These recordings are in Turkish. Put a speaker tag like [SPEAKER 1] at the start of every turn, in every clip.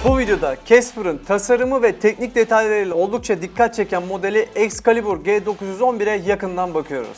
[SPEAKER 1] Bu videoda Casper'ın tasarımı ve teknik detaylarıyla oldukça dikkat çeken modeli Excalibur G911'e yakından bakıyoruz.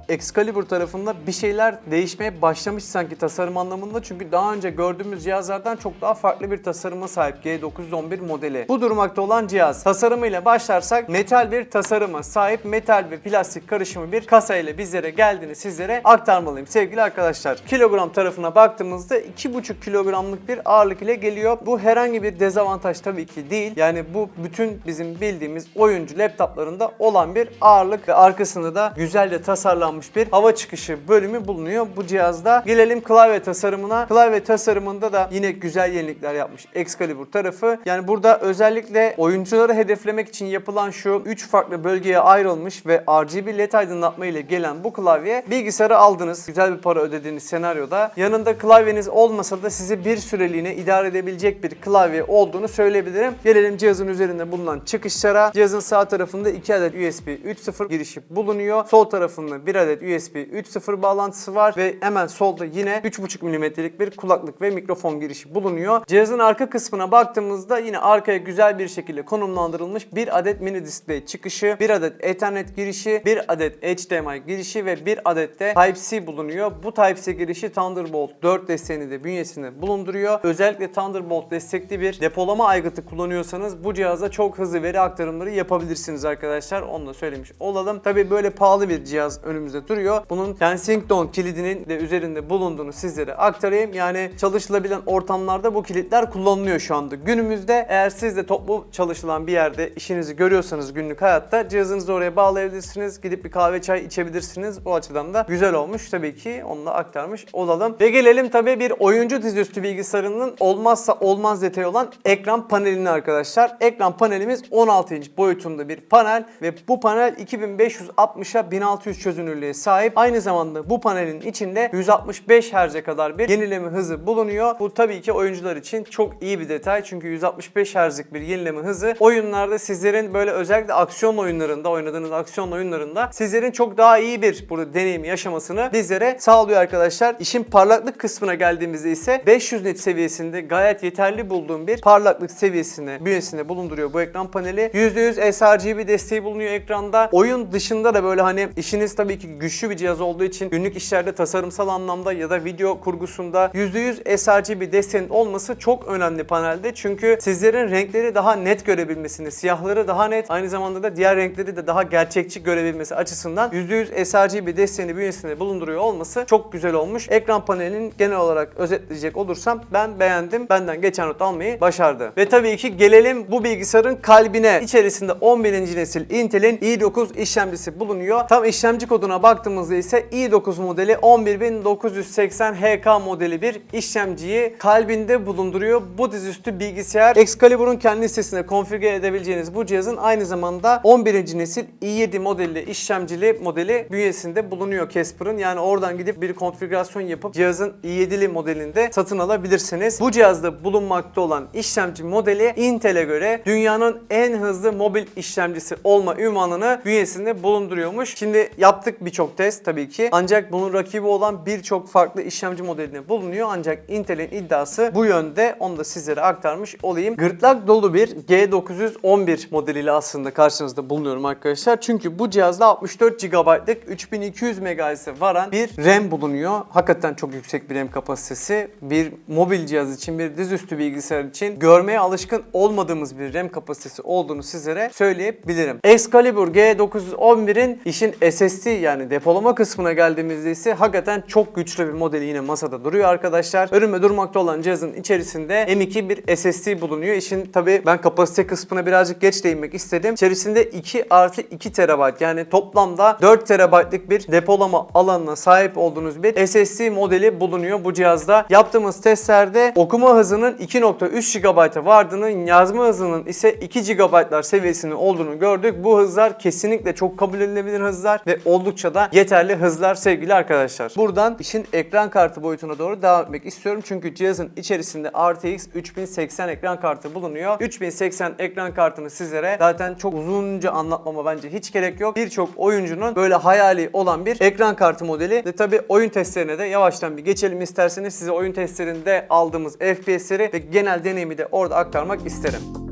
[SPEAKER 1] Excalibur tarafında bir şeyler değişmeye başlamış sanki tasarım anlamında, çünkü daha önce gördüğümüz cihazlardan çok daha farklı bir tasarıma sahip G911 modeli. Bu durmakta olan cihaz tasarımıyla başlarsak metal bir tasarıma sahip, metal ve plastik karışımı bir kasa ile bizlere geldiğini sizlere aktarmalıyım sevgili arkadaşlar. Kilogram tarafına baktığımızda 2,5 kilogramlık bir ağırlık ile geliyor. Bu herhangi bir dezavantaj tabii ki değil. Yani bu bütün bizim bildiğimiz oyuncu laptoplarında olan bir ağırlık ve arkasında da güzelce tasarlanmış bir hava çıkışı bölümü bulunuyor bu cihazda. Gelelim klavye tasarımına. Klavye tasarımında da yine güzel yenilikler yapmış Excalibur tarafı. Yani burada özellikle oyuncuları hedeflemek için yapılan şu 3 farklı bölgeye ayrılmış ve RGB LED aydınlatma ile gelen bu klavye, bilgisayarı aldınız, güzel bir para ödediğiniz senaryoda yanında klavyeniz olmasa da sizi bir süreliğine idare edebilecek bir klavye olduğunu söyleyebilirim. Gelelim cihazın üzerinde bulunan çıkışlara. Cihazın sağ tarafında 2 adet USB 3.0 girişi bulunuyor. Sol tarafında 1 adet USB 3.0 bağlantısı var ve hemen solda yine 3.5 mm'lik bir kulaklık ve mikrofon girişi bulunuyor. Cihazın arka kısmına baktığımızda yine arkaya güzel bir şekilde konumlandırılmış 1 adet mini display çıkışı, 1 adet Ethernet girişi, 1 adet HDMI girişi ve 1 adet de Type-C bulunuyor. Bu Type-C girişi Thunderbolt 4 desteğini de bünyesinde bulunduruyor. Özellikle Thunderbolt destekli bir depolama aygıtı kullanıyorsanız bu cihaza çok hızlı veri aktarımları yapabilirsiniz arkadaşlar. Onu da söylemiş olalım. Tabii böyle pahalı bir cihaz önümüzde duruyor. Bunun Kensington kilidinin de üzerinde bulunduğunu sizlere aktarayım. Yani çalışılabilen ortamlarda bu kilitler kullanılıyor şu anda günümüzde. Eğer siz de toplu çalışılan bir yerde işinizi görüyorsanız günlük hayatta cihazınızı oraya bağlayabilirsiniz. Gidip bir kahve çay içebilirsiniz. O açıdan da güzel olmuş. Tabii ki onu da aktarmış olalım. Ve gelelim tabii bir oyuncu dizüstü bilgisayarının olmazsa olmaz detayı olan ekran paneline arkadaşlar. Ekran panelimiz 16 inç boyutunda bir panel ve bu panel 2560'a 1600 çözünürlüğe sahip. Aynı zamanda bu panelin içinde 165 Hz'e kadar bir yenileme hızı bulunuyor. Bu tabii ki oyuncular için çok iyi bir detay. Çünkü 165 Hz'lik bir yenileme hızı oyunlarda sizlerin böyle özellikle aksiyon oyunlarında, oynadığınız aksiyon oyunlarında sizlerin çok daha iyi bir burada deneyimi yaşamasını bizlere sağlıyor arkadaşlar. İşin parlaklık kısmına geldiğimizde ise 500 nit seviyesinde gayet yeterli bulduğum bir parlaklık seviyesine bünyesinde bulunduruyor bu ekran paneli. %100 sRGB desteği bulunuyor ekranda. Oyun dışında da böyle hani işiniz tabii ki güçlü bir cihaz olduğu için günlük işlerde tasarımsal anlamda ya da video kurgusunda %100 sRGB desteğinin olması çok önemli panelde. Çünkü sizlerin renkleri daha net görebilmesini, siyahları daha net, aynı zamanda da diğer renkleri de daha gerçekçi görebilmesi açısından %100 sRGB desteğini bünyesinde bulunduruyor olması çok güzel olmuş. Ekran panelinin genel olarak özetleyecek olursam ben beğendim. Benden geçen not almayı başardı. Ve tabii ki gelelim bu bilgisayarın kalbine. İçerisinde 11. nesil Intel'in i9 işlemcisi bulunuyor. Tam işlemci koduna baktığımızda ise i9 modeli 11980 HK modeli bir işlemciyi kalbinde bulunduruyor. Bu dizüstü bilgisayar Excalibur'un kendi sitesinde konfigüre edebileceğiniz bu cihazın aynı zamanda 11. nesil i7 modeli işlemcili modeli bünyesinde bulunuyor Casper'ın. Yani oradan gidip bir konfigürasyon yapıp cihazın i7'li modelinde satın alabilirsiniz. Bu cihazda bulunmakta olan işlemci modeli Intel'e göre dünyanın en hızlı mobil işlemcisi olma ünvanını bünyesinde bulunduruyormuş. Şimdi yaptık birçok test tabii ki. Ancak bunun rakibi olan birçok farklı işlemci modeline bulunuyor. Ancak Intel'in iddiası bu yönde. Onu da sizlere aktarmış olayım. Gırtlak dolu bir G911 modeliyle aslında karşınızda bulunuyorum arkadaşlar. Çünkü bu cihazda 64 GB'lık 3200 MHz'e varan bir RAM bulunuyor. Hakikaten çok yüksek bir RAM kapasitesi. Bir mobil cihaz için, bir dizüstü bilgisayar için görmeye alışkın olmadığımız bir RAM kapasitesi olduğunu sizlere söyleyebilirim. Excalibur G911'in işin SSD yani depolama kısmına geldiğimizde ise hakikaten çok güçlü bir modeli yine masada duruyor arkadaşlar. Önümde durmakta olan cihazın içerisinde M.2 bir SSD bulunuyor. İşin tabii ben kapasite kısmına birazcık geç değinmek istedim. İçerisinde 2+2 TB yani toplamda 4 TB'lık bir depolama alanına sahip olduğunuz bir SSD modeli bulunuyor bu cihazda. Yaptığımız testlerde okuma hızının 2.3 GB'a vardığını, yazma hızının ise 2 GB'lar seviyesinde olduğunu gördük. Bu hızlar kesinlikle çok kabul edilebilir hızlar ve oldukça oldukça da yeterli hızlar sevgili arkadaşlar. Buradan işin ekran kartı boyutuna doğru devam etmek istiyorum. Çünkü cihazın içerisinde RTX 3080 ekran kartı bulunuyor. 3080 ekran kartını sizlere zaten çok uzunca anlatmama bence hiç gerek yok. Birçok oyuncunun böyle hayali olan bir ekran kartı modeli. Ve tabi oyun testlerine de yavaştan bir geçelim isterseniz. Size oyun testlerinde aldığımız FPS'leri ve genel deneyimi de orada aktarmak isterim.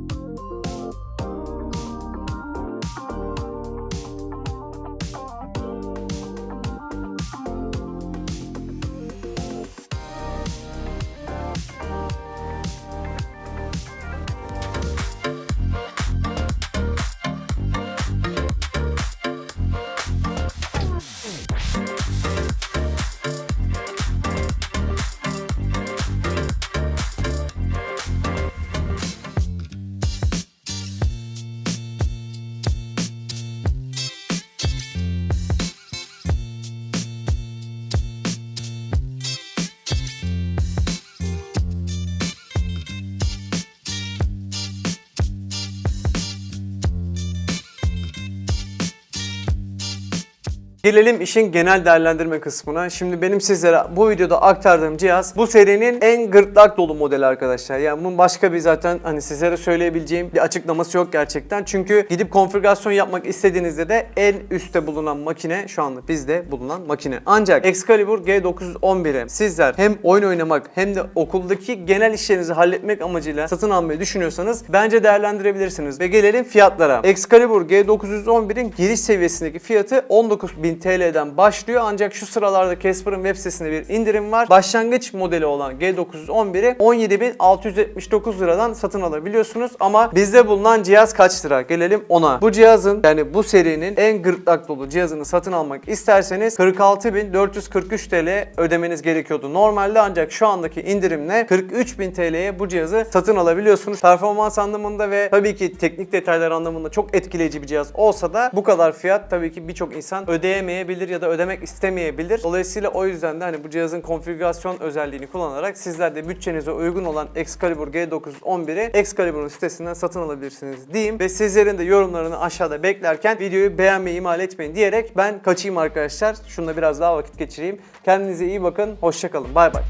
[SPEAKER 1] Gelelim işin genel değerlendirme kısmına. Şimdi benim sizlere bu videoda aktardığım cihaz bu serinin en gırtlak dolu modeli arkadaşlar. Yani bunun başka bir zaten hani sizlere söyleyebileceğim bir açıklaması yok gerçekten. Çünkü gidip konfigürasyon yapmak istediğinizde de en üstte bulunan makine şu anda bizde bulunan makine. Ancak Excalibur G911'i sizler hem oyun oynamak hem de okuldaki genel işlerinizi halletmek amacıyla satın almayı düşünüyorsanız bence değerlendirebilirsiniz. Ve gelelim fiyatlara. Excalibur G911'in giriş seviyesindeki fiyatı 19.000 TL'den başlıyor. Ancak şu sıralarda Casper'ın web sitesinde bir indirim var. Başlangıç modeli olan G911'i 17.679 liradan satın alabiliyorsunuz. Ama bizde bulunan cihaz kaç lira? Gelelim ona. Bu cihazın yani bu serinin en gırtlak dolu cihazını satın almak isterseniz 46.443 TL ödemeniz gerekiyordu normalde, ancak şu andaki indirimle 43.000 TL'ye bu cihazı satın alabiliyorsunuz. Performans anlamında ve tabii ki teknik detaylar anlamında çok etkileyici bir cihaz olsa da bu kadar fiyat tabii ki birçok insan ödeyemeyebilir ya da ödemek istemeyebilir. Dolayısıyla o yüzden de hani bu cihazın konfigürasyon özelliğini kullanarak sizler de bütçenize uygun olan Excalibur G911'i Excalibur'un sitesinden satın alabilirsiniz diyeyim ve sizlerin de yorumlarını aşağıda beklerken videoyu beğenmeyi ihmal etmeyin diyerek ben kaçayım arkadaşlar. Şununla biraz daha vakit geçireyim. Kendinize iyi bakın. Hoşça kalın. Bay bay.